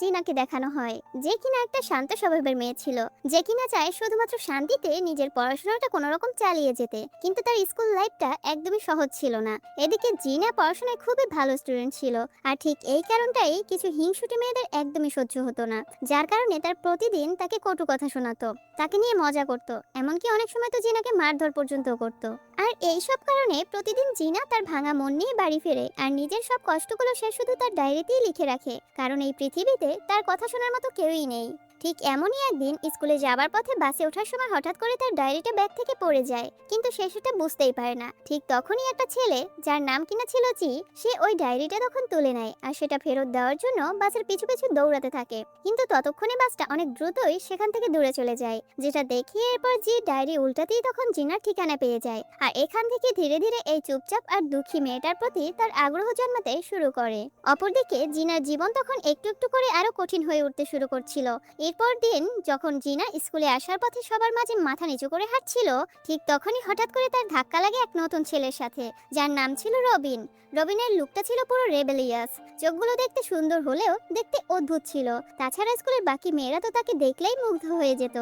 জিনাকে দেখানো হয়, যে কিনা একটা শান্ত স্বভাবের মেয়ে ছিল, যে কিনা চায় শুধুমাত্র শান্তিতে নিজের পড়াশোনাটা কোনো রকম চালিয়ে যেতে। কিন্তু তার স্কুল লাইফটা একদমই সহজ ছিল না। এদিকে জিনা পড়াশোনায় খুবই ভালো স্টুডেন্ট ছিল, আর ঠিক এই কারণটাই কিছু হিংসুটে মেয়েদের একদমই সহ্য হতো না, যার কারণে তার প্রতিদিন তাকে কটু কথা শোনাতো, তাকে নিয়ে মজা করতো, এমনকি অনেক সময় তো জিনাকে মারধর পর্যন্ত করতো। আর এই সব কারণে প্রতিদিন জিনা তার ভাঙা মন নিয়ে বাড়ি ফেরে, আর নিজের সব কষ্টগুলো সে শুধু তার ডায়েরিতেই লিখে রাখে, কারণ এই পৃথিবীতে তার কথা শোনার মতো কেউই নেই। ঠিক এমনই একদিন স্কুলে যাবার পথে বাসে ওঠার সময় হঠাৎ করে তার ডায়েরিটা ব্যাগ থেকে পড়ে যায়, কিন্তু সে সেটা বুঝতেই পারে না। ঠিক তখনই একটা ছেলে, যার নাম কিনা ছিল জি, সে ওই ডায়েরিটা তখন তুলে নেয় আর সেটা ফেরত দেওয়ার জন্য বাসের পিছু পিছু দৌড়াতে থাকে। কিন্তু ততক্ষণে বাসটা অনেক দ্রুতই সেখান থেকে দূরে চলে যায়, যেটা দেখে এরপর জি ডায়েরি উল্টাতেই তখন জিনার ঠিকানা পেয়ে যায়, আর এখান থেকে ধীরে ধীরে এই চুপচাপ আর দুঃখী মেয়েটার প্রতি তার আগ্রহ জন্মাতে শুরু করে। অপরদিকে জিনার জীবন তখন একটু একটু করে আরো কঠিন হয়ে উঠতে শুরু করছিল। এরপর দিন যখন জিনা স্কুলে আসার পথে সবার মাঝে মাথা নিচু করে হাঁটছিল, ঠিক তখনই হঠাৎ করে তার ধাক্কা লাগে এক নতুন ছেলের সাথে, যার নাম ছিল রবিন। রবিনের লুকটা ছিল পুরো রেবেলিয়াস, চোখগুলো দেখতে সুন্দর হলেও দেখতে অদ্ভুত ছিল। তাছাড়া স্কুলের বাকি মেয়েরা তো তাকে দেখলেই মুগ্ধ হয়ে যেত।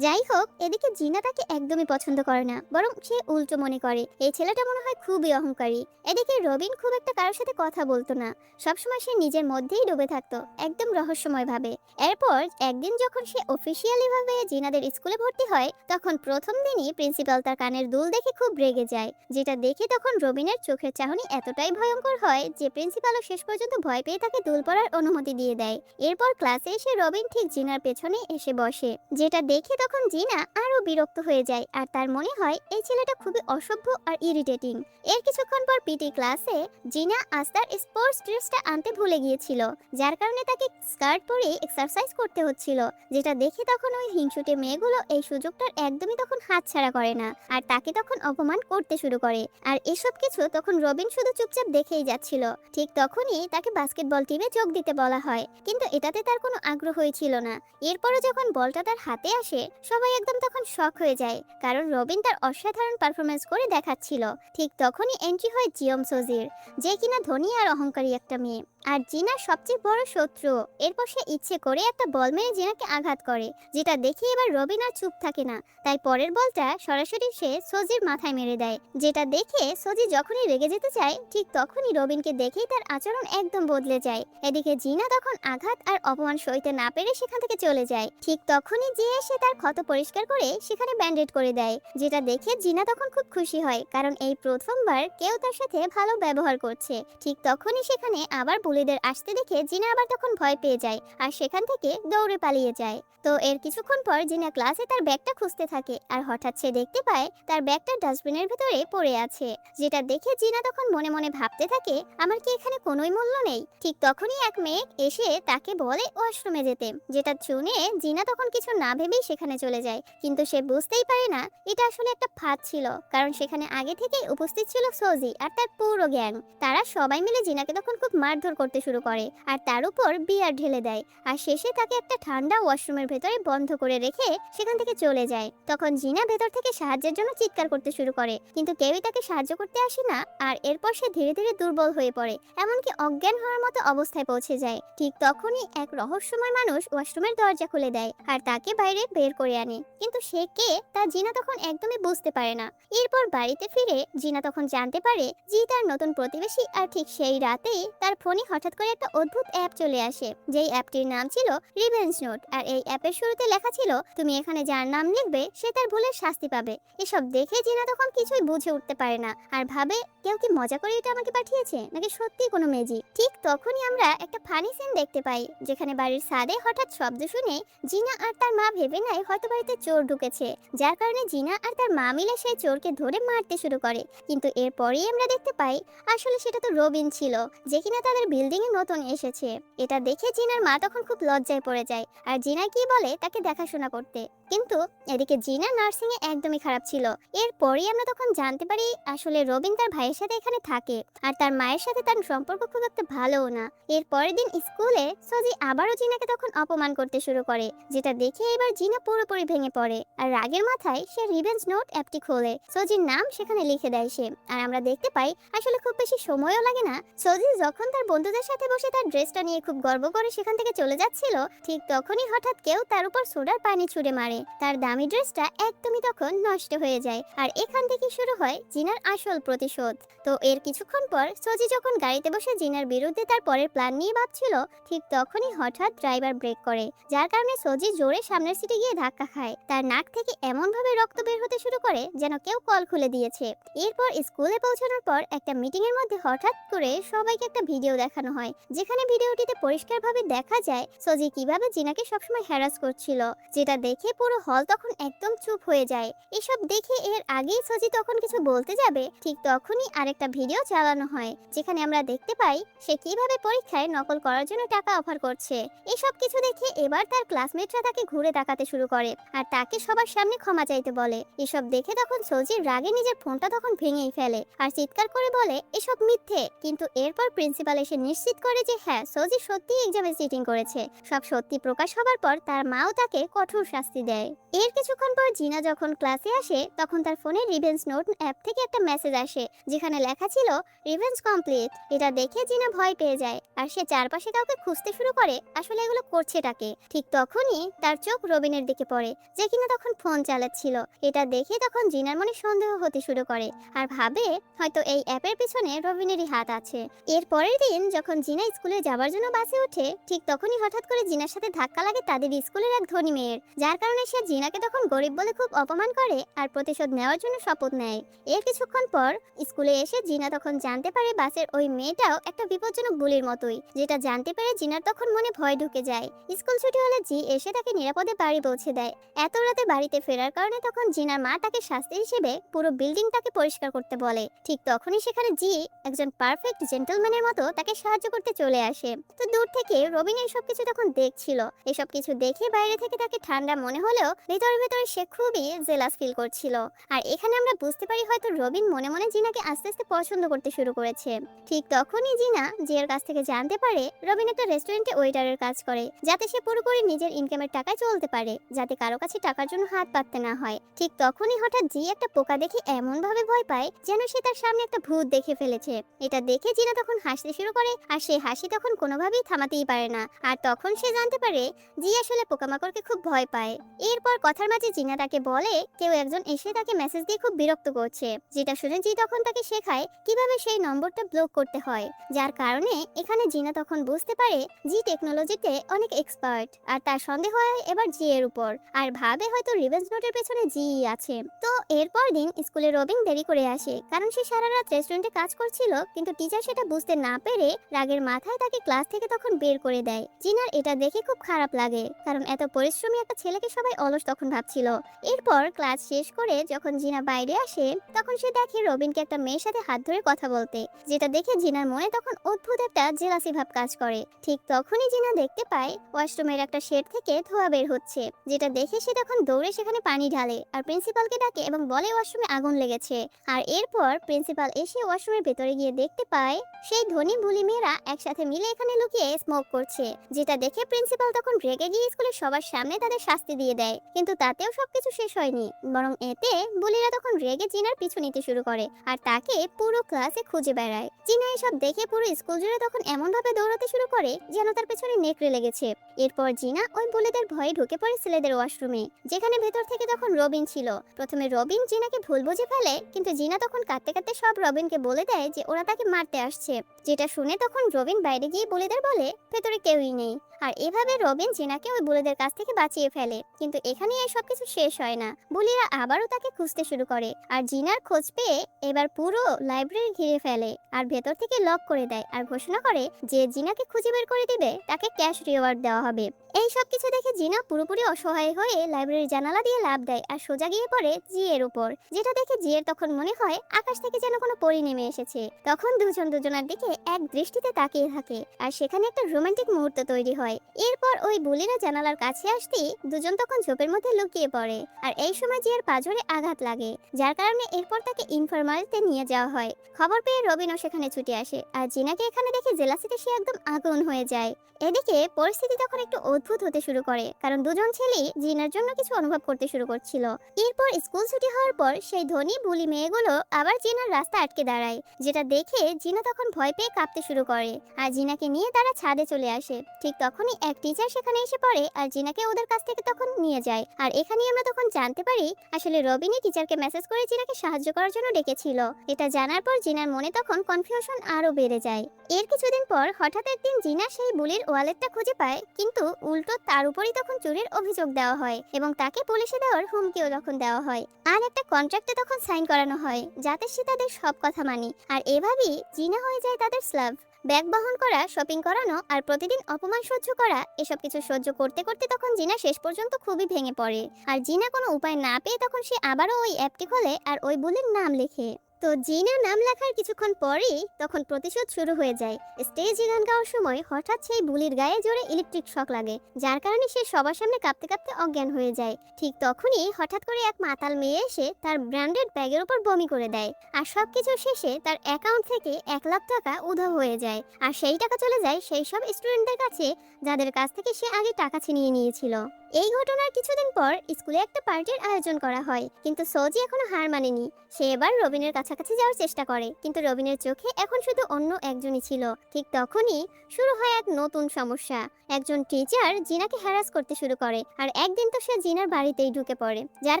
যাই হোক, এদিকে জিনা তাকে একদমই পছন্দ করে না, বরং সে উল্টো মনে করে এই ছেলেটা মনে হয় খুবই অহংকারী। এদিকে রবিন খুব একটা কারোর সাথে কথা বলতো না, সবসময় সে নিজের মধ্যেই ডুবে থাকতো, একদম রহস্যময় ভাবে। এরপর একদিন যখন সে অফিসিয়ালি ভাবে জিনাদের স্কুলে ভর্তি হয়, তখন প্রথম দিনই প্রিন্সিপাল তার কানের দুল দেখে খুব রেগে যায়, যেটা দেখে তখন রবিনের চোখের চাহনি এতটাই ভয়ঙ্কর হয় যে প্রিন্সিপালও শেষ পর্যন্ত ভয় পেয়ে তাকে দুল পরার অনুমতি দিয়ে দেয়। এরপর ক্লাসে এসে রবিন ঠিক জিনার পেছনে এসে বসে, যেটা দেখে তখন জিনা আরো বিরক্ত হয়ে যায়, আর তার মনে হয় এই ছেলেটা খুবই অসভ্য আর ইরিটেটিং। এর কিছুক্ষণ পর পিটি ক্লাসে জিনা আজ তার স্পোর্টস ড্রেসটা আনতে ভুলে গিয়েছিল, যার কারণে তাকে স্কার্ট পরে এক্সারসাইজ করতে হচ্ছিল, যেটা দেখে তখন ওই হিংসুটে মেয়েগুলো এই সুযোগটার একদমই তখন হাতছাড়া করে না, আর তাকে তখন অপমান করতে শুরু করে। আর এসব কিছু তখন রবিন শুধু চুপচাপ দেখেই যাচ্ছিল। ঠিক তখনই তাকে বাস্কেটবল টিমে যোগ দিতে বলা হয়, কিন্তু এটাতে তার কোনো আগ্রহই ছিল না। এরপরে যখন বলটা তার হাতে আসে, সবাই একদম তখন শক হয়ে যায়, কারণ রবিন তার অসাধারণ পারফরমেন্স করে দেখাচ্ছিল। ঠিক তখনই এন্ট্রি হয় জিয়ম সোজির, যে কিনা ধনী আর অহংকারী একটা মেয়ে, আর জিনার সবচেয়ে বড় শত্রু। এরপর সে ইচ্ছে করে একটা বল মেরে জিনাকে আঘাত করে, যেটা দেখে এবার রবিন আর চুপ থাকে না, তাই পরের বলটা সরাসরি সে সোজির মাথায় মেরে দেয়, যেটা দেখে সোজি যখনই রেগে যেতে চায়, ঠিক তখনই রবিনকে দেখেই তার আচরণ একদম বদলে যায়। এদিকে জিনা তখন আঘাত আর অপমান সইতে না পেরে সেখান থেকে চলে যায়। ঠিক তখনই যে এসে তার ক্ষত পরিষ্কার করে সেখানে ব্যান্ডেড করে দেয়, যেটা দেখে জিনা তখন খুব খুশি হয়, কারণ এই প্রথমবার কেউ তার সাথে ভালো ব্যবহার করছে। ঠিক তখনই সেখানে আবার বুলিদের আসতে দেখে জিনা আবার তখন ভয় পেয়ে যায়, আর সেখান থেকে দৌড়ে পালিয়ে যায়। তো এর কিছুক্ষণ পর জিনা ক্লাসে তার ব্যাগটা খুঁজতে থাকে, আর হঠাৎ সে দেখতে পায় তার ব্যাগটা ডাস্টবিনের ভেতরে পড়ে আছে, যেটা দেখে জিনা তখন মনে মনে ভাবতে থাকে আমার কি এখানে কোনোই মূল্য নেই। ঠিক তখনই এক মেয়ে এসে তাকে বলে ওয়াশরুমে যেতে, যেটা শুনে জিনা তখন কিছু না ভেবেই সেখানে চলে যায়, কিন্তু সে বুঝতেই পারে না এটা আসলে একটা ফাঁদ ছিল, কারণ সেখানে আগে থেকেই উপস্থিত ছিল সোজি আর তার পুরো গ্যাং। তারা সবাই মিলে জিনাকে তখন খুব মারধর করতে শুরু করে, আর তার উপর বিয়ার ঢেলে দেয়, আর শেষে তাকে একটা ঠান্ডা ওয়াশরুমের ভেতরে বন্ধ করে রেখে সেখান থেকে চলে যায়। তখন জিনা ভেতর থেকে সাহায্যের জন্য চিৎকার করতে শুরু করে, কিন্তু কেউই তাকে সাহায্য করতে আসে না, আর এরপর সে ধীরে ধীরে দুর্বল হয়ে পড়ে, এমনকি অজ্ঞান হওয়ার মতো অবস্থায় পৌঁছে যায়। ঠিক তখনই এক রহস্যময় মানুষ ওয়াশরুমের দরজা খুলে দেয় আর তাকে বাইরে বের করে আনে, কিন্তু সে কে তা জিনা তখন একদমই বুঝতে পারে না। এরপর বাড়িতে ফিরে জিনা তখন জানতে পারে জি তার নতুন প্রতিবেশী, আর ঠিক সেই রাতেই তার ফোনে হঠাৎ করে একটা অদ্ভুত অ্যাপ চলে আসে, যেই অ্যাপটির নাম ছিল রিভেঞ্জ নোট, আর এই অ্যাপের শুরুতে লেখা ছিল তুমি এখানে যার নাম লিখবে সে তার ভুলের শাস্তি পাবে। এসব দেখে জিনা তখন কিছুই বুঝে উঠতে পারে না, আর ভাবে কেউ কি মজা করে এটা আমাকে পাঠিয়েছে নাকি সত্যি কোনো ম্যাজিক। ঠিক তখনই আমরা একটা ফানি সিন দেখতে পাই, যেখানে বাড়ির ছাদে হঠাৎ শব্দ শুনে জিনা আর তার মা ভেবে নেয় হয়তো বাড়িতে চোর ঢুকেছে, যার কারণে জিনা আর তার মা মিলে সেই চোরকে ধরে মারতে শুরু করে। কিন্তু এরপরেই আমরা দেখতে পাই আসলে সেটা তো রবিন ছিল, যে কিনা তাদের বিল্ডিং এ নতুন এসেছে। এটা দেখে জিনার মা তখন খুব লজ্জায় পড়ে যায়, আর জিনা কি বলে তাকে দেখাশোনা করতে, কিন্তু এদিকে জিনা নার্সিং এ একদমই খারাপ ছিল। এরপরেই আমরা তখন জানতে পারি আসলে রবিন তার ভাইয়ের সাথে এখানে থাকে, আর তার মায়ের সাথে তার সম্পর্ক খুব একটা ভালোও না। এর পরের দিন স্কুলে সোজি আবারও জিনাকে তখন অপমান করতে শুরু করে, যেটা দেখে এবার জিনা পুরোপুরি ভেঙে পড়ে, আর রাগের মাথায় সে রিভেঞ্জ নোট অ্যাপটি খোলে। সোজি সোজির নাম সেখানে লিখে দেয় সে। আর আমরা দেখতে পাই আসলে খুব বেশি সময়ও লাগে না, সোজি যখন তার বন্ধুদের সাথে বসে তার ড্রেসটা নিয়ে খুব গর্ব করে সেখান থেকে চলে যাচ্ছিল, ঠিক তখনই হঠাৎ কেউ তার উপর সোডার পানি ছুঁড়ে মারে। তার দামি ড্রেসটা একদমই তখন নষ্ট হয়ে যায়। আর এখান থেকে শুরু হয় জিনার আসল প্রতিশোধ। তো এর কিছুক্ষণ পর সোজি যখন গাড়িতে বসে জিনার বিরুদ্ধে তার পরের প্ল্যান নিয়ে ভাবছিল, ঠিক তখনই হঠাৎ ড্রাইভার ব্রেক করে, যার কারণে সোজি জোরে সামনের সিটে গিয়ে ধাক্কা খায়। তার নাক থেকে এমন ভাবে রক্ত বের হতে শুরু করে যেন কেউ কল খুলে দিয়েছে। এরপর স্কুলে পৌঁছানোর পর একটা মিটিং এর মধ্যে হঠাৎ করে সবাইকে একটা ভিডিও দেখানো হয়, যেখানে ভিডিওটিতে পরিষ্কারভাবে দেখা যায় সোজি কিভাবে জিনাকে সবসময় হ্যারাস করছিল, যেটা দেখে পুরো হল তখন একদম চুপ হয়ে যায়। এসব দেখে এর আগেই সোজি তখন কিছু বলতে যাবে, ঠিক তখনই আরেকটা ভিডিও চালানো হয়, যেখানে আমরা দেখতে পাই সে কিভাবে পরীক্ষায় নকল করার জন্য টাকা অফার করছে। এসব কিছু দেখে এবার তার ক্লাসমেটরা তাকে ঘুরে তাকাতে শুরু করে আর তাকে সবার সামনে ক্ষমা চাইতে বলে। এসব দেখে তখন সোজির রাগে নিজের ফোনটা তখন ভেঙেই ফেলে আর চিৎকার করে বলে এসব মিথ্যে। কিন্তু এরপর প্রিন্সিপাল এসে নিশ্চিত করে যে হ্যাঁ, সোজি সত্যি এক্সামে চিটিং করেছে। সব সত্যি প্রকাশ হবার পর তার মাও তাকে কঠোর শাস্তি দেয়। এর কিছুক্ষণ পর জিনা যখন ক্লাসে আসে, তখন তার ফোনে রিভেঞ্জ নোট অ্যাপ থেকে একটা মেসেজ আসে, যেখানে লেখা ছিল রিভেঞ্জ কমপ্লিট। এটা দেখে জিনা ভয় পেয়ে যায় আর সে চারপাশে কাউকে খুঁজতে শুরু করে আসলে এগুলো করছেটাকে। ঠিক তখনই তার চোখ রবিনের দিকে পড়ে, যে কিনা তখন ফোন চালাচ্ছিল। এটা দেখে তখন জিনার মনে সন্দেহ হতে শুরু করে আর ভাবে হয়তো এই অ্যাপের পিছনে রবিনেরই হাত আছে। এর পরের দিন যখন জিনা স্কুলে যাবার জন্য বাসে ওঠে, ঠিক তখনই হঠাৎ করে জিনার সাথে ধাক্কা লাগে তাদের স্কুলের এক ধনী মেয়ের, যার কারণে সে জিনাকে তখন গরিব বলে খুব অপমান করে আর প্রতিশোধ নেওয়ার জন্য শপথ নেয়। এর কিছুক্ষণ পর স্কুলে এসে জিনা তখন জানতে পারে বাসের ওই মেয়েটাও একটা বিপজ্জনক বুলির মতোই, যেটা জানতে পেরে জিনার তখন মনে ভয় ঢুকে যায়। স্কুল ছুটি হলে জি এসে তাকে নিরাপদে বাড়ি পৌঁছে দেয়। এত রাতে বাড়িতে ফেরার কারণে তখন জিনার মা তাকে শাস্তি হিসেবে পুরো বিল্ডিংটাকে পরিষ্কার করতে বলে। ঠিক তখনই সেখানে জি একজন পারফেক্ট জেন্টলম্যানের মতো তাকে সাহায্য করতে চলে আসে। তো দূর থেকে রবিন এসব কিছু তখন দেখছিল। এসব কিছু দেখে বাইরে থেকে তাকে ঠান্ডা মনে হলেও ভেতরে ভেতরে সে খুবই জেলাস ফিল করছিল। আর এখানে আমরা বুঝতে পারি হয়তো রবিন মনে মনে জিনাকে আস্তে আস্তে পছন্দ করতে শুরু করেছে। ঠিক তখনই জিনা জিয়ার কাছ থেকে জানতে পারে রবিন একটা রেস্টুরেন্টে ওয়েটারের কাজ করে, যাতে সে পুরোপুরি নিজের ইনকামের টাকায় চলতে পারে, যাতে কারো কাছে টাকার জন্য হাত পাততে না হয়। ঠিক তখনই হঠাৎ জি একটা পোকা দেখে এমন ভাবে ভয় পায় যেন সে তার সামনে একটা ভূত দেখে ফেলেছে। এটা দেখে জিনা তখন হাসতে শুরু করে আর সে হাসি তখন কোনোভাবেই থামাতেই পারে না। আর তখন সে জানতে পারে জি আসলে পোকামাকড়কে খুব ভয় পায়। এরপর কথার মাঝে জিনা তাকে বলে কেউ একজন এসে তাকে মেসেজ দিয়ে খুব বিরক্ত করছে, যেটা শুনে জি তখন তাকে শেখায় কিভাবে সেই নম্বরটা ব্লক করতে হয়, যার কারণে এখানে জিনা তখন বুঝতে পারে জি টেকনোলজিতে অনেক এক্সপার্ট। আর তার সন্দেহ হয় এবার জি এর উপর আর ভাবে হয়তো রিভেঞ্জ নোটের পেছনে জি আছে। তো এরপর দিন স্কুলে রবিন দেরি করে আসে, কারণ সে সারা রাত রেস্টুরেন্টে কাজ করছিল, কিন্তু টিচার সেটা বুঝতে না পেরে রাগের মাথায় তাকে ক্লাস থেকে তখন বের করে দেয়। জিনার এটা দেখে খুব খারাপ লাগে, কারণ এত পরিশ্রমী একটা ছেলেকে সবাই অলস তখন ভাবছিল। এরপর ক্লাস শেষ করে যখন জিনা বাইরে আসে, তখন সে দেখে রবিনকে একটা মেয়ের সাথে হাত ধরে কথা বলতে, যেটা দেখে জিনার মনে তখন অদ্ভুত একটা জেলাসি ভাব কাজ করে। ঠিক তখনই জিনা দেখতে পায় ওয়াশরুমের একটা শেড থেকে ধোঁয়া বের হচ্ছে, যেটা দেখে সে তখন দৌড়ে সেখানে পানি ঢালে আর প্রিন্সিপালকে ডাকে এবং বলে ওয়াশরুমে আগুন লেগেছে। আর এরপর প্রিন্সিপাল এসে ওয়াশরুমের ভেতরে গিয়ে দেখতে পায় সেই ধনী বুলি মেয়েরা একসাথে মিলে এখানে লুকিয়ে স্মোক করছে, যেটা দেখে প্রিন্সিপাল তখন রেগে গিয়ে স্কুলের সবার সামনে তাদের শাস্তি দিয়ে দেয়। কিন্তু তাতেও সবকিছু শেষ হয়নি, বরং এতে বুলিরা তখন রেগে জিনার পিছু নিতে শুরু করে আর তাকে পুরো ক্লাসে খুঁজে বেড়ায়। জিনা এসব দেখে পুরো স্কুল জুড়ে তখন এমন ভাবে দৌড়াতে শুরু করে যেন তার পেছনে নেকড়ে লেগেছে। এরপর জিনা ওই বুলিদের ভয়ে ঢুকে পড়ে ছেলেদের ওয়াশরুমে, যেখানে ভেতর থেকে তখন রবিন ছিল। প্রথমে রবিন জিনাকে ভুল বুঝে ফেলে, কিন্তু জিনা তখন কাঁদতে কাঁদতে সব রবিনকে বলে দেয় যে ওরা তাকে মারতে আসছে, যেটা শুনে তখন রবিন বাইরে গিয়ে বুলিদের বলে ভেতরে কেউই নেই। আর এভাবে রবিন জিনাকে ওই বুলিদের কাছ থেকে বাঁচিয়ে ফেলে। কিন্তু এখানে এই সব কিছু শেষ হয় না, বুলিরা আবারও তাকে খুঁজতে শুরু করে আর জিনার খোঁজ পেয়ে এবার পুরো লাইব্রেরি ঘিরে ফেলে আর ভেতর থেকে লক করে দেয় আর ঘোষণা করে যে জিনাকে খুঁজে বের করে দিবে তাকে ক্যাশ রিওয়ার্ড দেওয়া হবে। এই সব কিছু দেখে জিনা পুরোপুরি অসহায় হয়ে লাইব্রেরির জানালা দিয়ে লাফ দেয় আর সোজা গিয়ে পড়ে জি এর উপর, যেটা দেখে জি এর তখন মনে হয় আকাশ থেকে যেন কোনো পরী নেমে এসেছে। তখন দুজন দুজনের দিকে এক দৃষ্টিতে তাকিয়ে থাকে আর সেখানে একটা রোমান্টিক মুহূর্ত তৈরি হয়। হয়। এরপর ওই বুলিরা জানালার কাছে আসতেই দুজন তখন ঝোপের মধ্যে লুকিয়ে পড়ে। আর এই সময় জিয়ার পাঁজরে আঘাত লাগে, যার কারণে এরপর তাকে ইনফার্মারিতে নিয়ে যাওয়া হয়। খবর পেয়ে রবিনও সেখানে ছুটে আসে, আর জিনাকে এখানে দেখে জেলাসিতে সে একদম আগুন হয়ে যায়। এদিকে পরিস্থিতি তখন একটু অদ্ভুত হতে শুরু করে, কারণ দুজন ছেলেই জিনার জন্য কিছু অনুভব করতে শুরু করছিল। এরপর স্কুল ছুটি হওয়ার পর সেই ধনী বুলি মেয়েগুলো আবার জিনার রাস্তা আটকে দাঁড়ায়, যেটা দেখে জিনা তখন ভয় পেয়ে কাঁপতে শুরু করে। আর জিনাকে নিয়ে তারা ছাদে চলে আসে। ঠিক তখনই এক টিচার সেখানে এসে পড়ে আর জিনাকে ওদের কাছ থেকে তখন নিয়ে যায়। আর এখানে আমরা তখন জানতে পারি আসলে রবিনই টিচারকে মেসেজ করে জিনাকে সাহায্য করার জন্য ডেকেছিল। এটা জানার পর জিনার মনে তখন কনফিউশন আরো বেড়ে যায়। এর কিছুদিন পর হঠাৎ একদিন জিনা সেই বুলির ওয়ালেটটা খুঁজে পায়, কিন্তু উল্টো তার উপরই তখন চুরির অভিযোগ দেওয়া হয় এবং তাকে পুলিশে দেওয়ার হুমকিও তখন দেওয়া হয়। আর একটা কন্ট্রাক্টে তখন সাইন করানো হয় যাতে সে তাদের সব কথা মানি। আর এভাবেই জিনা হয়ে যায় তাদের স্লাভ। ব্যাগ বহন করা, শপিং করানো আর প্রতিদিন অপমান সহ্য করা, এসব কিছু সহ্য করতে করতে তখন জিনা শেষ পর্যন্ত খুবই ভেঙে পড়ে। আর জিনা কোনো উপায় না পেয়ে তখন সে আবারও ওই অ্যাপটি খোলে আর ওই বুলির নাম লেখে। তো জিনা নাম লেখার কিছুক্ষণ পরেই তখন প্রতিশোধ শুরু হয়ে যায়। স্টেজে গান গাওয়ার সময় হঠাৎ সেই বুলির গায়ে জোরে ইলেকট্রিক শক লাগে, যার কারণে সে সবার সামনে কাঁপতে কাঁপতে অজ্ঞান হয়ে যায়। ঠিক তখনই হঠাৎ করে এক মাতাল মেয়ে এসে তার ব্র্যান্ডেড ব্যাগের উপর বমি করে দেয়। আর সবকিছু শেষে তার অ্যাকাউন্ট থেকে 1 লাখ টাকা উধাও হয়ে যায়। আর সেই টাকা চলে যায় সেই সব স্টুডেন্টদের কাছে যাদের কাছ থেকে সে আগে টাকা ছিনিয়ে নিয়েছিল। এই ঘটনার কিছুদিন পর স্কুলে একটা পার্টির আয়োজন করা হয়, কিন্তু সোজি এখনো হার মানেনি। সে এবার রবিনের কাছাকাছি যাওয়ার চেষ্টা করে, কিন্তু রবিনের চোখে এখন শুধু অন্য একজনই ছিল। ঠিক তখনই শুরু হয় এক নতুন সমস্যা। একজন টিচার জিনাকে হ্যারাস করতে শুরু করে, আর একদিন তো সে জিনার বাড়িতেই ঢুকে পড়ে, যার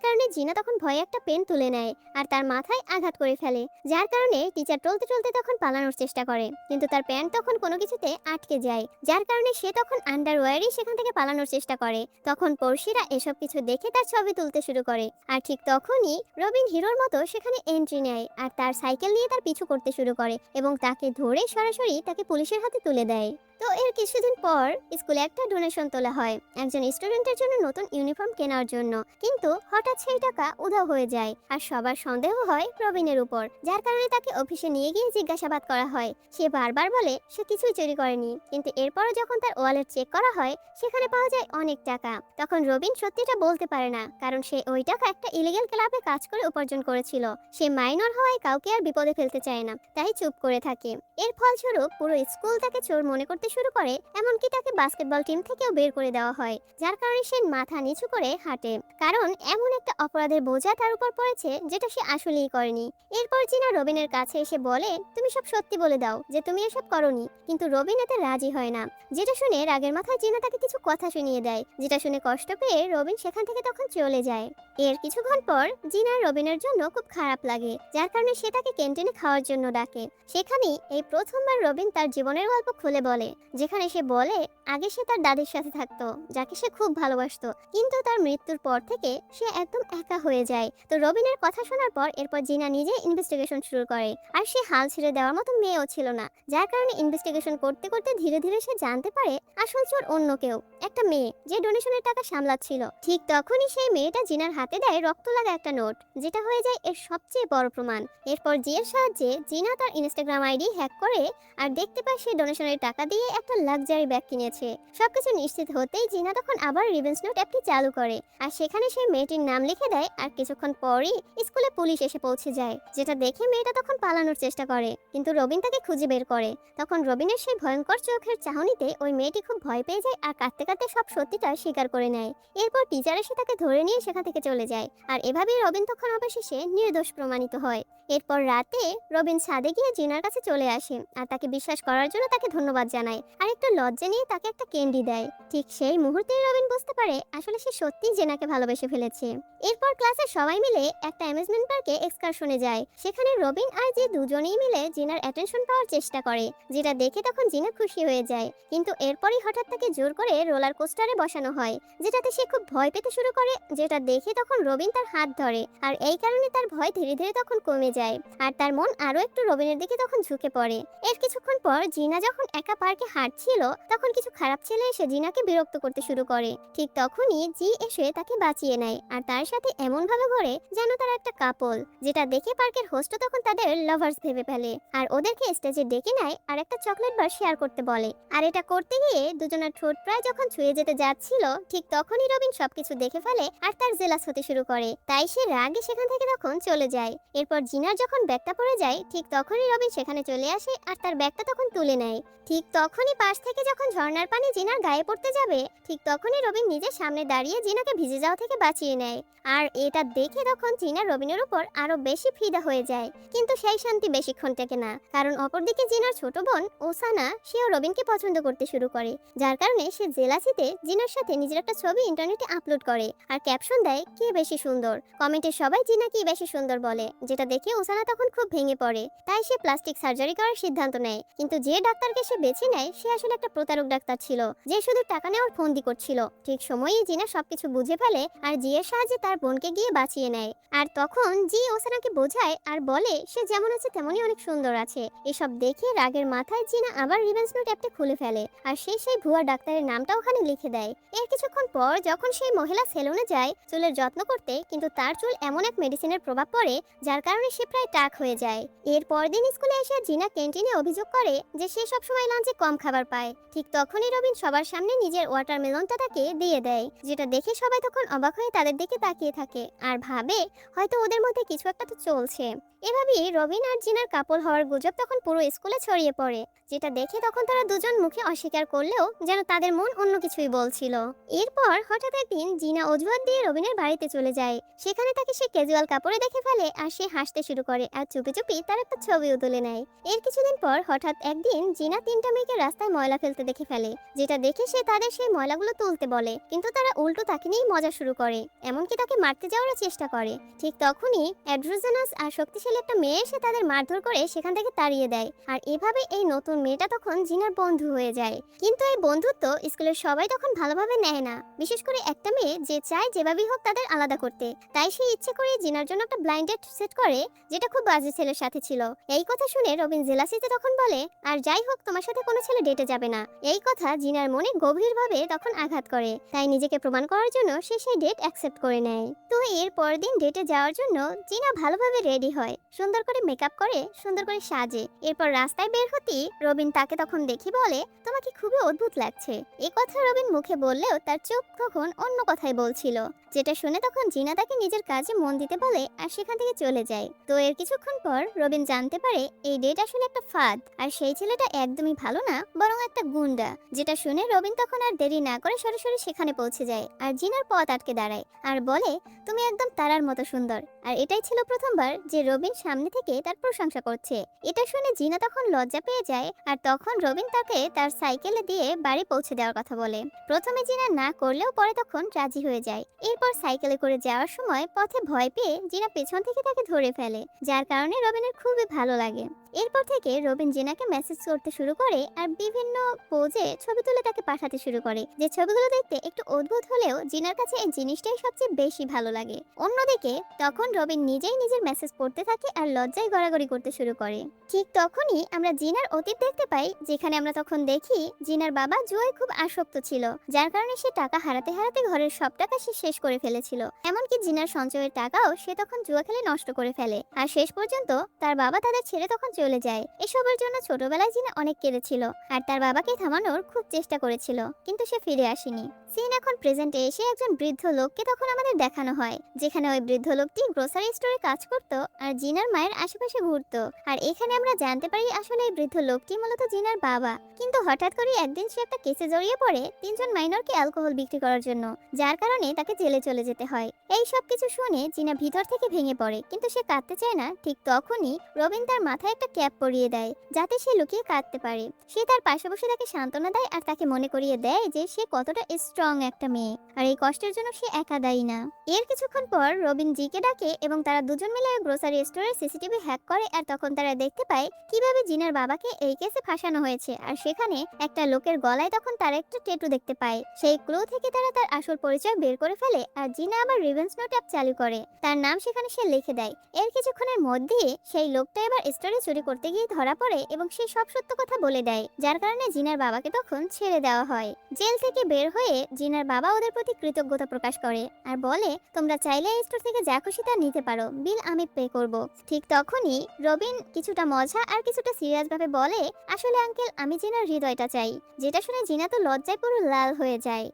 কারণে জিনা তখন ভয়ে একটা পেন তুলে নেয় আর তার মাথায় আঘাত করে ফেলে, যার কারণে টিচার টলতে টলতে তখন পালানোর চেষ্টা করে, কিন্তু তার প্যান্ট তখন কোনো কিছুতে আটকে যায়, যার কারণে সে তখন আন্ডারওয়্যারই সেখান থেকে পালানোর চেষ্টা করে। তখন পড়শিরা এসব কিছু দেখে তার ছবি তুলতে শুরু করে। আর ঠিক তখনই রবিন হিরোর মতো সেখানে এন্ট্রি নেয় আর তার সাইকেল নিয়ে তার পিছু করতে শুরু করে এবং তাকে ধরে সরাসরি তাকে পুলিশের হাতে তুলে দেয়। তো এর কিছুদিন পর স্কুলে একটা ডোনেশন তোলা হয় একজন স্টুডেন্টের জন্য নতুন ইউনিফর্ম কেনার জন্য, কিন্তু হঠাৎ সেই টাকা উধাও হয়ে যায় আর সবার সন্দেহ হয় রবিনের উপর, যার কারণে তাকে অফিসে নিয়ে গিয়ে জিজ্ঞাসাবাদ করা হয়। সে বারবার বলে সে কিছুই চুরি করেনি, কিন্তু এরপরও যখন তার ওয়ালেট চেক করা হয় সেখানে পাওয়া যায় অনেক টাকা। তখন রবিন সত্যিটা বলতে পারে না, কারণ সে ওই টাকা একটা ইলিগ্যাল ক্লাবে কাজ করে উপার্জন করেছিল। সে মাইনর হওয়ায় কাউকে আর বিপদে ফেলতে চায় না, তাই চুপ করে থাকে। এর ফলস্বরূপ পুরো স্কুল তাকে চোর মনে করতে শুরু করে, এমনকি তাকে বাস্কেটবল টিম থেকেও বের করে দেওয়া হয়, যার কারণে সে মাথা নিচু করে হাঁটে, কারণ এমন একটা অপরাধের বোঝা তার উপর পড়েছে যেটা সে আসলেই করেনি। এরপর জিনা রবিনের কাছে এসে বলে তুমি সব সত্যি বলে দাও যে তুমি এসব করনি, কিন্তু রবিন এতে রাজি হয় না, যেটা শুনে রাগের মাথায় জিনা তাকে কিছু কথা শুনিয়ে দেয়, যেটা শুনে কষ্ট পেয়ে রবিন সেখান থেকে তখন চলে যায়। এর কিছুক্ষণ পর জিনার রবিনের জন্য খুব খারাপ লাগে, যার কারণে সে তাকে ক্যান্টিনে খাওয়ার জন্য ডাকে। সেখানেই এই প্রথমবার রবিন তার জীবনের গল্প খুলে বলে, যেখানে সে বলে আগে সে তার দাদির সাথে থাকতো, যাকে সে খুব ভালোবাসতো, কিন্তু তার মৃত্যুর পর থেকে সে একদম একা হয়ে যায়। তো রবিনের কথা শোনার পর এরপর জিনা নিজে ইনভেস্টিগেশন শুরু করে, আর সে হাল ছেড়ে দেওয়ার মতো মেয়েও ছিল না, যার কারণে ইনভেস্টিগেশন করতে করতে ধীরে ধীরে সে জানতে পারে আসল চোর অন্য কেউ, একটা মেয়ে যে ডোনেশনের টাকা সামলাচ্ছিল। ঠিক তখনই সেই মেয়েটা জিনার হাতে দেয় রক্ত লাগা একটা নোট, যেটা হয়ে যায় এর সবচেয়ে বড় প্রমাণ। এরপর জিয়ের সাহায্যে জিনা তার ইনস্টাগ্রাম আইডি হ্যাক করে আর দেখতে পায় সে ডোনেশনের টাকা দিয়ে একটা লাক্সারি ব্যাগ কিনেছে। সবকিছু নিশ্চিত হতেই জিনা তখন আবার রিভেঞ্জ নোট অ্যাপটি চালু করে আর সেখানে সেই মেয়েটির নাম লিখে দেয়। আর কিছুক্ষণ পরই স্কুলে পুলিশ এসে পৌঁছে যায়, যেটা দেখে মেয়েটা তখন পালানোর চেষ্টা করে, কিন্তু রবিন তাকে খুঁজে বের করে। তখন রবিনের সেই ভয়ঙ্কর চোখের চাহনিতে ওই মেয়েটি খুব ভয় পেয়ে যায় আর কাঁদতে কাঁদতে সব সত্যিটা স্বীকার করে নেয়। এরপর টিচার এসে তাকে ধরে নিয়ে সেখান থেকে চলে যায়, আর এভাবেই রবিন তখন অবশেষে নির্দোষ প্রমাণিত হয়। এরপর রাতে রবিন ছাদে গিয়ে জিনার কাছে চলে আসে আর তাকে বিশ্বাস করার জন্য তাকে ধন্যবাদ জানায়, আর একটু লজ্জা নিয়ে তাকে একটা ক্যান্ডি দেয়। ঠিক সেই মুহূর্তেই রবিন বুঝতে পারে আসলে সে সত্যিই জেনাকে ভালোবেসে ফেলেছে। এরপর ক্লাসের সবাই মিলে একটা অ্যামিউজমেন্ট পার্কে এক্সকারশনে যায়। সেখানে রবিন আর যে দুজনেই মিলে জিনার অ্যাটেনশন পাওয়ার চেষ্টা করে, যেটা দেখে তখন জিনা খুশি হয়ে যায়। কিন্তু এরপরই হঠাৎ তাকে জোর করে রোলার কোস্টারে বসানো হয়, যেটাতে সে খুব ভয় পেতে শুরু করে, যেটা দেখে তখন রবিন তার হাত ধরে, আর এই কারণে তার ভয় ধীরে ধীরে তখন কমে যায় আর তার মন আরো একটু রবিনের দিকে তখন ঝুঁকে পড়ে। এর কিছুক্ষণ পর জিনা যখন একা পার্কে হাঁটছিল তখন কিছু খারাপ ছেলে এসে জিনাকে বিরক্ত করতে শুরু করে। ঠিক তখনই জি এসে তাকে বাঁচিয়ে নেয় আর তার সাথে এমন ভাবে ঘোরে যেন তারা একটা কাপল, যেটা দেখে পার্কের হোস্ট তখন তাদের লাভার্স ভেবে ফেলে আর ওদেরকে স্টেজে ডেকে নেয় আর একটা চকলেট বার শেয়ার করতে বলে। আর এটা করতে গিয়ে দুজনের ঠোঁট প্রায় যখন ছুঁয়ে যেতে যাচ্ছিল ঠিক তখনই রবিন সবকিছু দেখে ফেলে আর তার জেলাস হতে শুরু করে, তাই সে রাগে সেখান থেকে তখন চলে যায়। এরপর জিনার যখন ব্যাগটা পড়ে যায় ঠিক তখনই রবিন সেখানে চলে আসে আর তার ব্যাগটা তখন তুলে নেয়। ঠিক তখনই পাশ থেকে যখন ঝর্ণার পানি জিনার গায়ে পড়তে যাবে ঠিক তখনই রবিন নিজের সামনে দাঁড়িয়ে জিনাকে ভিজে যাওয়া থেকে বাঁচিয়ে নেয়। আর এটা দেখে তখন জিনা রবিনের উপর আরো বেশি ফিদা হয়ে যায়, কিন্তু সেই শান্তি বেশিক্ষণ টেকে না, কারণ অপরদিকে জিনার ছোট বোন ওসানা সেও রবিনকে পছন্দ করতে শুরু করে, যার কারণে সে জেলাসিতে জিনার সাথে নিজের একটা ছবি ইন্টারনেটে আপলোড করে আর ক্যাপশন দেয় কে বেশি সুন্দর। কমেন্টে সবাই জিনা কি বেশি সুন্দর বলে, যেটা দেখে ওসানা তখন খুব ভেঙে পড়ে, তাই সে প্লাস্টিক সার্জারি করার সিদ্ধান্ত নেয়। কিন্তু যে ডাক্তারকে সে বেছে নেয় সে আসলে একটা প্রতারক ডাক্তার ছিল, যে শুধু টাকা নেওয়ার ফন্দি করছিল। ঠিক সময়েই জিনা সবকিছু বুঝে ফেলে আর জিয়ের সাহায্যে তার বোনকে গিয়ে বাঁচিয়ে নেয়। আর তখন জি ওসানাকে বোঝায় আর বলে সে যেমন আছে তেমনই অনেক সুন্দর আছে। এসব দেখে রাগের মাথায় জিনা আবার রিভেঞ্জ নোট অ্যাপটা খুলে ফেলে আর সেই ভুয়া ডাক্তারের নামটা ওখানে লিখে দেয়। এর কিছুক্ষণ পর যখন সেই মহিলা সেলুনে যায় চুলের যত্ন করতে, কিন্তু তার চুল এমন এক মেডিসিনের প্রভাব পড়ে যার কারণে সে প্রায় টাক হয়ে যায়। এর পরদিন স্কুলে এসে জিনা ক্যান্টিনে অভিযোগ করে যে সে সবসময় লাঞ্চে কম খাবার পায়। ঠিক তখনই রবিন সবার সামনে নিজের ওয়াটারমেলনটা তাকে দিয়ে দেয়, যেটা দেখে সবাই তখন অবাক হয়ে তাদের দিকে তাকিয়ে থাকে আর ভাবে হয়তো ওদের মধ্যে কিছু একটা তো চলছে। এভাবেই রবিন আর জিনার কাপল হওয়ার গুজব তখন পুরো স্কুলে ছড়িয়ে পড়ে, যেটা দেখে তখন তারা দুজন মুখে অস্বীকার করলেও যেন তাদের মন অন্য কিছুই বলছিল। এরপর হঠাৎ একদিন জিনা অজুহাত দিয়ে রবিনের বাড়িতে চলে যায়। সেখানে তাকে সে ক্যাজুয়াল কাপড়ে দেখে ফেলে আর সে হাসতে শুরু করে আর চুপি চুপি তার একটা ছবিও তুলে নেয়। এর কিছুদিন পর হঠাৎ একদিন জিনা তিনটা মেয়েকে রাস্তায় ময়লা ফেলতে দেখে ফেলে, যেটা দেখে সে তাদের সেই ময়লাগুলো তুলতে বলে, কিন্তু তারা উল্টো তাকে নিয়েই মজা শুরু করে, এমনকি তাকে মারতে যাওয়ার চেষ্টা করে। ঠিক তখনই অ্যাড্রোজেনাস আর শক্তিশালী একটা মেয়ে এসে তাদের মারধর করে সেখান থেকে তাড়িয়ে দেয়। আর এভাবে এই নতুন মেয়েটা তখন জিনার বন্ধু হয়ে যায়। কিন্তু এই বন্ধুত্ব স্কুলের সবাই তখন ভালোভাবে নেয় না, বিশেষ করে একটা মেয়ে যে চায় যেভাবেই হোক তাদের আলাদা করতে, তাই সে ইচ্ছে করে জিনার জন্য একটা ব্লাইন্ড ডেট সেট করে, যেটা খুব বাজে ছেলের সাথে ছিল। এই কথা শুনে রবিন জেলাসিতে তখন বলে আর যাই হোক তোমার সাথে কোনো ছেলে ডেটে যাবে না। এই কথা জিনার মনে গভীরভাবে তখন আঘাত করে, তাই নিজেকে প্রমাণ করার জন্য সে সেই ডেট অ্যাকসেপ্ট করে নেয়। তো এর পরের দিন ডেটে যাওয়ার জন্য জিনা ভালোভাবে রেডি হয়, সুন্দর করে মেকআপ করে, সুন্দর করে সাজে। এরপর রাস্তায় বের হতেই রবিন তাকে তখন দেখি বলে তোমাকে খুবই অদ্ভুত লাগছে। এই কথা রবিন মুখে বললেও তার চোখ তখন অন্য কথাই বলছিল, যেটা শুনে তখন জিনা তাকে নিজের কাজে মন দিতে বলে আর সেখান থেকে চলে যায়। তো এর কিছুক্ষণ পর রবিন জানতে পারে এই ডেট আসলে একটা ফাঁদ আর সেই ছেলেটা একদমই ভালো না বরং একটা গুন্ডা, যেটা শুনে রবিন তখন আর দেরি না করে সরাসরি সেখানে পৌঁছে যায় আর জিনার পথ আটকে দাঁড়ায় আর বলে তুমি একদম তারার মতো সুন্দর। আর এটাই ছিল প্রথমবার যে রবিন সামনে থেকে তার প্রশংসা করছে। এটা শুনে জিনা তখন লজ্জা পেয়ে যায় আর তখন রবিন তাকে তার সাইকেলে দিয়ে বাড়ি পৌঁছে দেওয়ার কথা বলে। প্রথমে জিনা না করলেও পরে তখন রাজি হয়ে যায়। এরপর সাইকেলে করে যাওয়ার সময় পথে ভয় পেয়ে জিনা পেছন থেকে তাকে ধরে ফেলে, যার কারণে রবিনের খুবই ভালো লাগে। এরপর থেকে রবিন জিনাকে মেসেজ করতে শুরু করে আর বিভিন্ন পোজে ছবি তুলে তাকে পাঠাতে শুরু করে, যে ছবিগুলো দেখতে একটু অদ্ভুত হলেও জিনার কাছে এই জিনিসটাই সবচেয়ে বেশি ভালো লাগে। অন্যদিকে তখন রবিন নিজেই নিজের মেসেজ পড়তে থাকে আর লজ্জায় গড়াগড়ি করতে শুরু করে। ঠিক তখনই আমরা জিনার অতীত দেখতে পাই, যেখানে আমরা তখন দেখি জিনার বাবা জুয়ায় খুব আসক্ত ছিল, যার কারণে সে টাকা হারাতে হারাতে ঘরের সব টাকা সে শেষ করে ফেলেছিল। এমনকি জিনার সঞ্চয়ের টাকাও সে তখন জুয়া খেলে নষ্ট করে ফেলে আর শেষ পর্যন্ত তার বাবা তাদের ছেড়ে তখন চলে যায়। এসবের জন্য ছোটবেলায় জিনা অনেক কেঁদেছিল আর তার বাবাকে থামানোর খুব চেষ্টা করেছিল, কিন্তু সে ফিরে আসেনি। সিন এখন প্রেজেন্টে এসে একজন বৃদ্ধ লোককে তখন আমাদের দেখানো হয়, যেখানে ওই বৃদ্ধ লোকটি গ্রোসারি স্টোরে কাজ করত আর জিনার মায়ের আশেপাশে ঘুরতো। আর এখানে আমরা জানতে পারি আসলে এই বৃদ্ধ লোকটি মূলত জিনার বাবা, কিন্তু হঠাৎ করে একদিন সে একটা কেসে জড়িয়ে পড়ে তিনজন মাইনরকে অ্যালকোহল বিক্রি করার জন্য, যার কারণে তাকে জেলে চলে যেতে হয়। এই সব কিছু শুনে জিনা ভিতর থেকে ভেঙে পড়ে, কিন্তু সে কাঁদতে চায় না। ঠিক তখনই রবিন তার মাথায় একটা ক্যাপ পরিয়ে দেয় যাতে সে লুকিয়ে কাঁদতে পারে। সে তার পাশে বসে তাকে সান্ত্বনা দেয় আর তাকে মনে করিয়ে দেয় যে সে কতটা স্ট্রং একটা মেয়ে আর এই কষ্টের জন্য সে একা দায়ী না। এর কিছুক্ষণ পর রবিন জিকে ডাকে আসে এবং তারা দুজন মিলে গ্রোসারি স্টোরের সিসিটিভি হ্যাক করে। আর তখন তারা দেখতে পায় কিভাবে জিনার বাবাকে এই কেসে ফাঁসানো হয়েছে। আর সেখানে একটা লোকের গলায় তখন তারা একটা ট্যাটু দেখতে পায়। সেই ক্লু থেকে তারা তার আসল পরিচয় বের করে ফেলে। আর জিনা আবার রিভেঞ্জ নোট অ্যাপ চালু করে, তার নাম সেখানে সে লিখে দেয়। এর কিছুক্ষণের মধ্যেই সেই লোকটা এবার স্টোরে চুরি করতে গিয়ে ধরা পড়ে এবং সে সব সত্য কথা বলে দেয়, যার কারণে জিনার বাবাকে তখন ছেড়ে দেওয়া হয়। জেল থেকে বের হয়ে জিনার বাবা ওদের প্রতি কৃতজ্ঞতা প্রকাশ করে আর বলে, তোমরা চাইলে এই স্টোর থেকে যা খুশি তা নিতে পারো, বিল আমি পে করব। ঠিক তখনই রবিন কিছুটা মজা আর কিছুটা সিরিয়াস ভাবে বলে, আসলে আঙ্কেল আমি জিনার হৃদয়টা চাই। যেটা শুনে জিনা তো লজ্জায় পুরো লাল হয়ে যায়।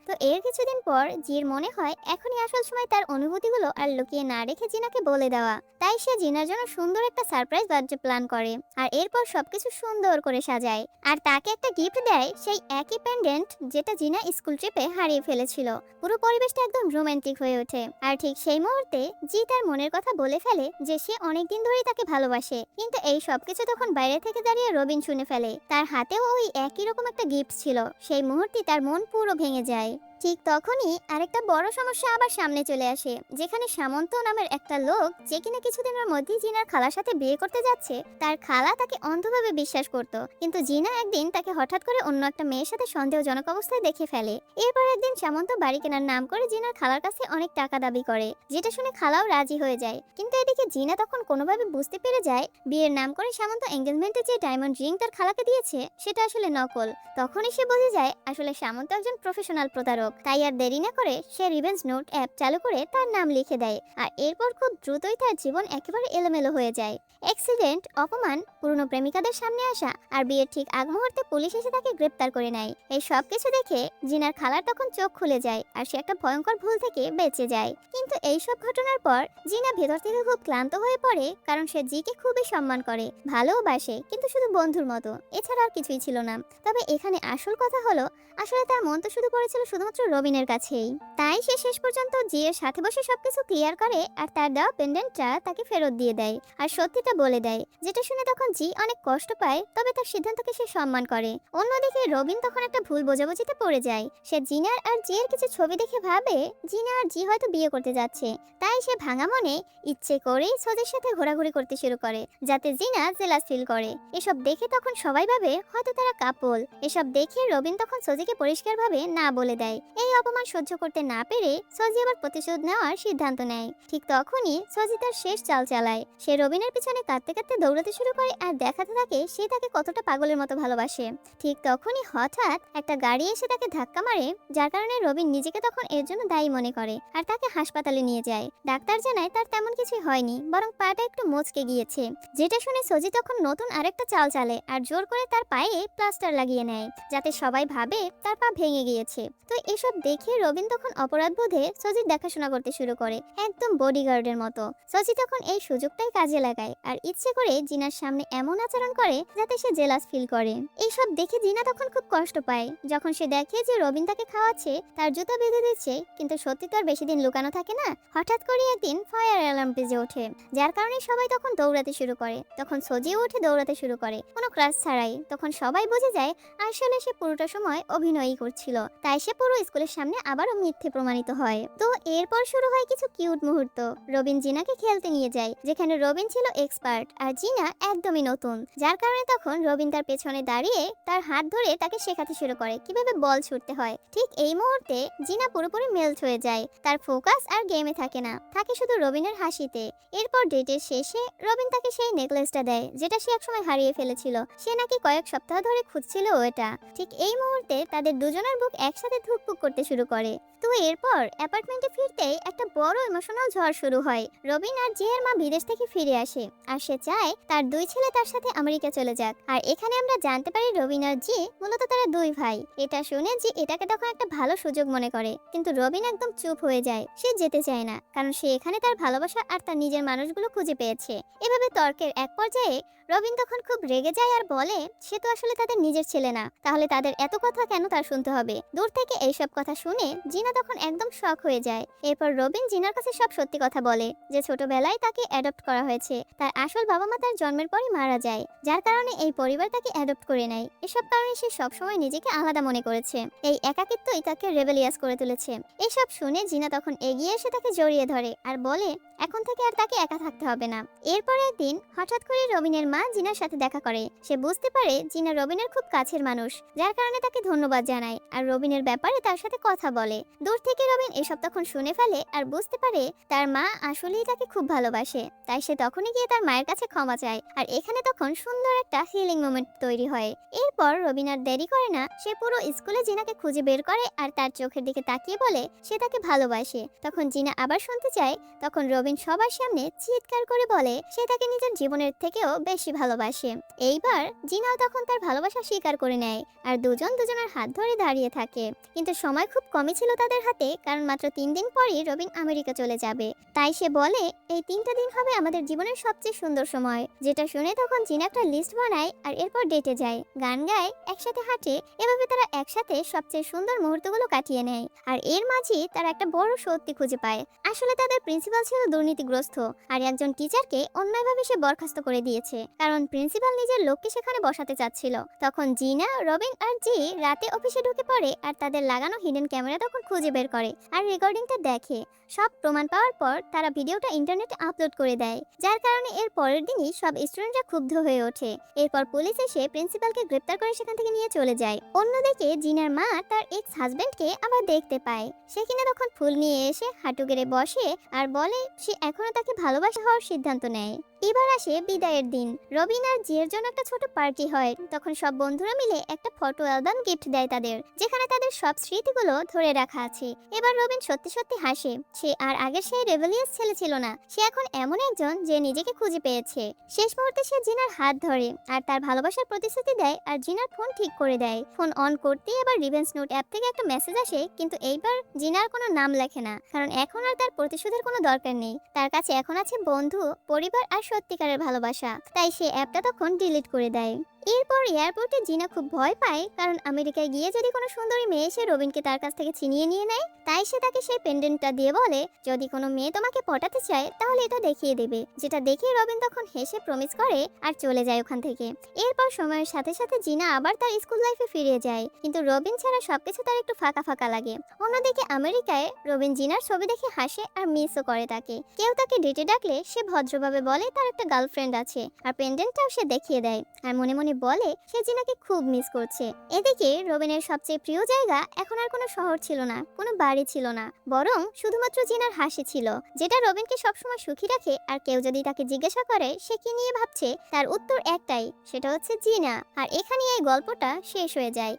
তো এর কিছুদিন পর জির মনে হয় এখনই আসল সময় তার অনুভূতিগুলো আর লুকিয়ে না রেখে জিনাকে বলে দেওয়া। তাই সে জিনার জন্য সুন্দর একটা সারপ্রাইজ বার্থডে প্ল্যান করে আর এরপর সবকিছু সুন্দর করে সাজায় আর তাকে একটা গিফট দেয়, সেই একই পেন্ডেন্ট যেটা জিনা স্কুল ট্রিপে হারিয়ে ফেলেছিল। পুরো পরিবেশটা একদম রোমান্টিক হয়ে ওঠে। আর ঠিক সেই মুহূর্তে জি তার মনের কথা বলে ফেলে যে সে অনেকদিন ধরেই তাকে ভালোবাসে। কিন্তু এই সবকিছু তখন বাইরে থেকে দাঁড়িয়ে রবিন শুনে ফেলে। তার হাতেও ওই একই রকম একটা গিফট ছিল। সেই মুহূর্তে তার মন পুরো ভেঙে যায়। ঠিক তখনই আরেকটা বড় সমস্যা আবার সামনে চলে আসে, যেখানে সামন্ত নামের একটা লোক, যে কিনা কিছুদিনের মধ্যেই জিনার খালার সাথে বিয়ে করতে যাচ্ছে, তার খালা তাকে অন্ধভাবে বিশ্বাস করত। কিন্তু জিনা একদিন তাকে হঠাৎ করে অন্য একটা মেয়ের সাথে সন্দেহজনক অবস্থায় দেখে ফেলে। এরপর একদিন সামন্ত বাড়ি কেনার নাম করে জিনার খালার কাছে অনেক টাকা দাবি করে, যেটা শুনে খালাও রাজি হয়ে যায়। কিন্তু এদিকে জিনা তখন কোনোভাবে বুঝতে পেরে যায় বিয়ের নাম করে সামন্ত এঙ্গেজমেন্টে যে ডায়মন্ড রিং তার খালাকে দিয়েছে সেটা আসলে নকল। তখনই সে বুঝে যায় আসলে সামন্ত একজন প্রফেশনাল প্রতারক। তাই আর দেরি না করে সে রিভেঞ্জ নোট অ্যাপ চালু করে তার নাম লিখে দেয়। আর এরপর খুব দ্রুতই তার জীবন একেবারে এলোমেলো হয়ে যায়। অ্যাক্সিডেন্ট, অপমান, পুরনো প্রেমিকাদের সামনে আসা আর বিয়ের ঠিক আগ মুহূর্তে পুলিশ এসে তাকে গ্রেপ্তার করে নেয়। এই সব কিছু দেখে জিনার খালার তখন চোখ খুলে যায় আর সে একটা ভয়ঙ্কর ভুল থেকে বেঁচে যায়। কিন্তু এই সব ঘটনার পর জিনা ভেতর থেকে খুব ক্লান্ত হয়ে পড়ে, কারণ সে জিকে খুবই সম্মান করে, ভালোবাসে, কিন্তু শুধু বন্ধুর মতো, এছাড়া আর কিছুই ছিল না। তবে এখানে আসল কথা হলো আসলে তার মন তো শুধু পড়েছিল শুধুমাত্র রবিনের কাছেই। তাই সে শেষ পর্যন্ত জিয়ের সাথে বসে সবকিছু ক্লিয়ার করে আর তার দেওয়া পেন্ডেন্টটা তাকে ফেরত দিয়ে দেয় আর সত্যিটা বলে দেয়, যেটা শুনে তখন জি অনেক কষ্ট পায়। তবে তার সিদ্ধান্তকে সে সম্মান করে। অন্যদিকে রবিন তখন একটা ভুল বোঝাবুঝিতে পড়ে যায়। সে জিনার আর জিয়ের কিছু ছবি দেখে ভাবে জিনা আর জি হয়তো বিয়ে করতে যাচ্ছে। তাই সে ভাঙা মনে ইচ্ছে করেই সোজের সাথে ঘোরাঘুরি করতে শুরু করে, যাতে জিনা জেলাস ফিল করে। এসব দেখে তখন সবাই ভাবে হয়তো তারা কাপল। এসব দেখে রবিন তখন সোজিকে পরিষ্কারভাবে না বলে দেয়। এই অপমান সহ্য করতে না পেরে সোজি আবার প্রতিশোধ নেওয়ার সিদ্ধান্ত নেয়। ঠিক তখনই সোজি তার শেষ চাল চালায়। সে রবিনের পিছনে কাঁদতে কাঁদতে দৌড়াতে শুরু করে আর দেখাতে থাকে সে তাকে কতটা পাগলের মতো ভালোবাসে। ঠিক তখনই হঠাৎ একটা গাড়ি এসে তাকে ধাক্কা মারে, যার কারণে রবিন নিজেকে তখন এর জন্য দায়ী মনে করে আর তাকে হাসপাতালে নিয়ে যায়। ডাক্তার জানায় তার তেমন কিছুই হয়নি, বরং পাটা একটু মচকে গিয়েছে। যেটা শুনে সোজি তখন নতুন আরেকটা চাল চালে আর জোর করে তার পায়ে প্লাস্টার লাগিয়ে নেয়, যাতে সবাই ভাবে তার পা ভেঙে গিয়েছে। তো এসব দেখে রবিন তখন অপরাধ বোধে সজির দেখাশোনা করতে শুরু করে, একদম বডিগার্ডের মতো। সজি তখন এই সুযোগটাই কাজে লাগায় আর ইচ্ছে করে জিনার সামনে এমন আচরণ করে যাতে সে জেলাস ফিল করে। এইসব দেখে জিনা তখন খুব কষ্ট পায় যখন সে দেখে যে রবিন তাকে খাওয়াচ্ছে, তার জুতা বেঁধে দিচ্ছে। কিন্তু সত্যি তো আর বেশি দিন লুকানো থাকে না। হঠাৎ করে একদিন ফায়ার অ্যালার্ম বেজে ওঠে, যার কারণে সবাই তখন দৌড়াতে শুরু করে। তখন সজিও উঠে দৌড়াতে শুরু করে কোনো ক্লাস ছাড়াই। তখন সবাই বুঝে যায় আসলে সে পুরোটা সময় অভিনয়ই করছিল। তাই সে পুরো স্কুলের সামনে আবারও মিথ্যে প্রমাণিত হয়। তো এরপর শুরু হয় কিছু কিউট মুহূর্ত। রবিন জিনাকে খেলতে নিয়ে যায়, যেখানে রবিন ছিল এক্সপার্ট আর জিনা একদমই নতুন, যার কারণে তখন রবিন তার পেছনে দাঁড়িয়ে তার হাত ধরে তাকে শেখাতে শুরু করে কিভাবে বল ছুটতে হয়। ঠিক এই মুহূর্তে জিনা পুরোপুরি মেল্ট হয়ে যায়। তার ফোকাস আর গেমে থাকে না, থাকে শুধু রবিনের হাসিতে। এরপর ডেটের শেষে রবিন তাকে সেই নেকলেসটা দেয়, যেটা সে একসময় হারিয়ে ফেলেছিল। সে নাকি কয়েক সপ্তাহ ধরে খুঁজছিল এটা। ঠিক এই মুহূর্তে তাদের দুজনের বুক একসাথে ধুকপুক করতে শুরু করে। তো এরপর অ্যাপার্টমেন্টে ফিরতেই একটা বড় ইমোশনাল ঝড় শুরু হয়। রবিন আর জিয়ের মা বিদেশ থেকে ফিরে আসে আর সে চায় তার দুই ছেলে তার সাথে আমেরিকা চলে যাক। আর এখানে আমরা জানতে পারি রবিন আর জি মূলত তারা দুই ভাই। এটা শুনে জি এটাকে তখন একটা ভালো সুযোগ মনে করে, কিন্তু রবিন একদম চুপ হয়ে যায়। সে যেতে চায় না, কারণ সে এখানে তার ভালোবাসা আর তার নিজের মানুষগুলো খুঁজে পেয়েছে। এভাবে তর্কের এক পর্যায়ে রবিন তখন খুব রেগে যায় আর বলে সে তো আসলে তাদের নিজের ছেলে না, তাহলে তাদের এত কথা কেন কেন তার শুনতে হবে? দূর থেকে এইসব কথা শুনে জিনা তখন একদম শক হয়ে যায়। এরপর রবিন জিনার কাছে সব সত্যি কথা বলে যে ছোটবেলায় তাকে অ্যাডপ্ট করা হয়েছে, তার আসল বাবা মা তার জন্মের পরই মারা যায়, যার কারণে এই পরিবার তাকে অ্যাডপ্ট করে নেয়। এসব কারণে সে সবসময় নিজেকে আলাদা মনে করেছে। এই একাকিত্বই তাকে রেবেলিয়াস করে তুলেছে। এসব শুনে জিনা তখন এগিয়ে এসে তাকে জড়িয়ে ধরে আর বলে এখন থেকে আর তাকে একা থাকতে হবে না। এরপর একদিন হঠাৎ করে রবিনের মা জিনার সাথে দেখা করে। সে বুঝতে পারে জিনা রবিনের খুব কাছের মানুষ, যার কারণে তাকে ধন্যবাদ জানায় আর রবিনের ব্যাপারে তার সাথে কথা বলে। দূর থেকে রবিন এসব তখন শুনে ফেলে আর বুঝতে পারে তার মা আসলেই তাকে খুব ভালোবাসে। তাই সে তখনই গিয়ে তার মায়ের কাছে ক্ষমা চায় আর এখানে তখন সুন্দর একটা হিলিং মোমেন্ট তৈরি হয়। এরপর রবিন আর দেরি করে না, সে পুরো স্কুলে জিনাকে খুঁজে বের করে আর তার চোখের দিকে তাকিয়ে বলে সে তাকে ভালোবাসে। তখন জিনা আবার শুনতে চায়, তখন রবিন সবার সামনে চিৎকার করে বলে সে তাকে নিজের জীবনের থেকেও বেশি ভালোবাসে। এইবার জিনাও তখন তার ভালোবাসা স্বীকার করে নেয় আর দুজন দুজনের হাত ধরে দাঁড়িয়ে থাকে। কিন্তু সময় খুব কমই ছিল তাদের হাতে, কারণ মাত্র 3 দিন পরই রবিন আমেরিকা চলে যাবে। তাই সে বলে এই 3টা দিন হবে আমাদের জীবনের সবচেয়ে সুন্দর সময়। যেটা শুনে তখন জিনা একটা লিস্ট বানায় আর এরপর ডেটে যায়, গান গায়, একসাথে হাঁটে। এভাবে তারা একসাথে সবচেয়ে সুন্দর মুহূর্তগুলো কাটিয়ে নেয়। আর এর মাঝেই তারা একটা বড় সত্যি খুঁজে পায়। আসলে তাদের প্রিন্সিপাল ছিল দুর্নীতিগ্রস্ত আর একজন টিচারকে অন্যায়ভাবে সে বরখাস্ত করে দিয়েছে, কারণ প্রিন্সিপাল নিজের লোককে সেখানে বসাতে চাচ্ছিল। তখন জিনা, রবিন আর জি রাতে অফিসে ঢুকে পড়ে আর তাদের লাগানো হিডেন ক্যামেরা তখন খুঁজে বের করে আর রেকর্ডিংটা দেখে। সব প্রমাণ পাওয়ার পর তারা ভিডিওটা ইন্টারনেটে আপলোড করে দেয়, যার কারণে এর পরের দিনই সব স্টুডেন্টরা ক্ষুব্ধ হয়ে ওঠে। এরপর পুলিশ এসে প্রিন্সিপালকে গ্রেপ্তার করে সেখান থেকে নিয়ে চলে যায়। অন্যদিকে জিনার মা তার এক্স হাজবেন্ডকে আবার দেখতে পায়। সে কিনা তখন ফুল নিয়ে এসে হাঁটু গেড়ে বসে আর বলে সে এখনো তাকে ভালোবাসা হওয়ার সিদ্ধান্ত নেয়। এবার আসে বিদায়ের দিন। রবিন আর জিয়ের জন্য একটা ছোট পার্টি হয়। তখন সব বন্ধুরা মিলে একটা ফটো অ্যালবাম গিফট দেয় তাদের, যেখানে তাদের সব স্মৃতিগুলো ধরে রাখা আছে। এবার রবিন সত্যি সত্যি হাসে। সে আর আগের সেই রেবেলিয়াস ছেলে ছিল না, সে এখন এমন একজন যে নিজেকে খুঁজে পেয়েছে। শেষ মুহূর্তে সে জিনার হাত ধরে আর তার ভালোবাসার প্রতিশ্রুতি দেয় আর জিনার ফোন ঠিক করে দেয়। ফোন অন করতেই এবার রিভেন্স নোট অ্যাপ থেকে একটা মেসেজ আসে, কিন্তু এইবার জিনার কোনো নাম লেখে না, কারণ এখন আর তার প্রতিশোধের কোনো দরকার নেই। তার কাছে এখন আছে বন্ধু, পরিবার আর সত্যিকারের ভালোবাসা। তাই সে অ্যাপটা তখন ডিলিট করে দেয়। এরপর এয়ারপোর্টে জিনা খুব ভয় পায়, কারণ আমেরিকায় গিয়ে যদি কোনো সুন্দরী মেয়ে এসে রবিনকে তার কাছ থেকে ছিনিয়ে নিয়ে নেয়। তাই সে তাকে সেই পেন্ডেন্টটা দিয়ে বলে যদি কোনো মেয়ে তোমাকে পটাতে চায় তাহলে এটা দেখিয়ে দেবে, যেটা দেখে রবিন তখন হেসে প্রমিস করে আর চলে যায় ওখান থেকে। এরপর সময়ের সাথে সাথে জিনা আবার তার স্কুল লাইফে ফিরে যায়, কিন্তু রবিন ছাড়া সবকিছু তার একটু ফাঁকা ফাঁকা লাগে। অন্যদিকে আমেরিকায় রবিন জিনার ছবি দেখে হাসে আর মিসও করে তাকে। কেউ তাকে ডেটে ডাকলে সে ভদ্রভাবে বলে তার একটা গার্লফ্রেন্ড আছে, আর পেন্ডেন্টটাও সে দেখিয়ে দেয় আর মনে মনে বলে সে জিনাকে খুব মিস করছে। এদিকে রবিনের সবচেয়ে প্রিয় জায়গা এখন আর কোনো শহর ছিল না, কোনো বাড়ি ছিল না, বরং শুধুমাত্র জিনার হাসি ছিল, যেটা রবিনকে সবসময় সুখী রাখে। আর কেউ যদি তাকে জিজ্ঞাসা করে সে কি নিয়ে ভাবছে, তার উত্তর একটাই, সেটা হচ্ছে জিনা। আর এখানেই এই গল্পটা শেষ হয়ে যায়।